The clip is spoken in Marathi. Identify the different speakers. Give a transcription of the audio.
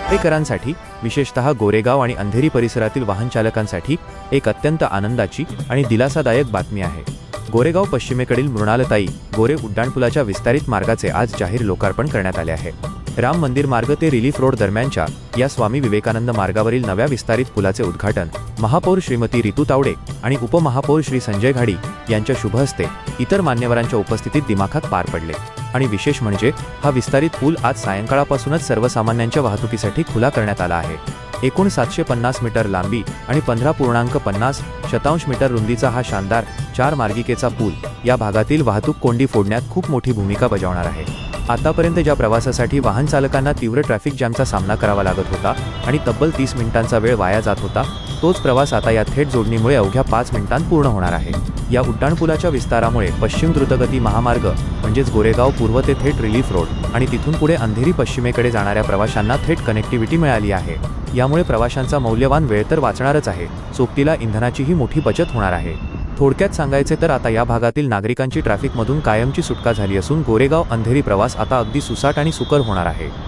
Speaker 1: मुंबईकरांसाठी विशेषतः गोरेगाव आणि अंधेरी परिसरातील वाहन चालकांसाठी एक अत्यंत आनंदाची आणि दिलासादायक बातमी आहे। गोरेगाव पश्चिमेकडील मृणालताई गोरे उड्डाणपुलाच्या विस्तारित मार्गाचे आज जाहीर लोकार्पण करण्यात आले आहे। राम मंदिर मार्ग ते रिलीफ रोड दरम्यानच्या या स्वामी विवेकानंद मार्गावरील नव्या विस्तारित पुलाचे उद्घाटन महापौर श्रीमती रितू तावडे आणि उपमहापौर श्री संजय घाडी यांच्या शुभ हस्ते इतर मान्यवरांच्या उपस्थितीत दिमाखात पार पडले। आणि विशेष म्हणजे हा विस्तारित पूल आज सायंकाळापासूनच सर्वसामान्यांच्या वाहतुकीसाठी खुला करण्यात आला आहे। एकूण 750 मीटर लांबी आणि 15.50 मीटर रुंदीचा हा शानदार 4 मार्गिकेचा पूल या भागातील वाहतूक कोंडी फोडण्यात खूप मोठी भूमिका बजावणार आहे। आतापर्यंत ज्या प्रवासासाठी वाहन चालकांना तीव्र ट्रॅफिक जॅमचा सामना करावा लागत होता आणि तब्बल 30 मिनिटांचा वेळ वाया जात होता, तोच प्रवास आता या थेट जोडणीमुळे अवघ्या 5 मिनिटांत पूर्ण होणार आहे। या उड्डाणपुलाच्या विस्तारामुळे पश्चिम द्रुतगती महामार्ग म्हणजेच गोरेगाव पूर्व ते थेट रिलीफ रोड आणि तिथून पुढे अंधेरी पश्चिमेकडे जाणाऱ्या प्रवाशांना थेट कनेक्टिव्हिटी मिळाली आहे। यामुळे प्रवाशांचा मौल्यवान वेळ तर वाचणारच आहे, सोबतीला इंधनाचीही मोठी बचत होणार आहे। थोडक्यात सांगायचे तर आता या भागातील नागरिकांची ट्रॅफिकमधून कायमची सुटका झाली असून गोरेगाव अंधेरी प्रवास आता अगदी सुसाट आणि सुकर होणार आहे।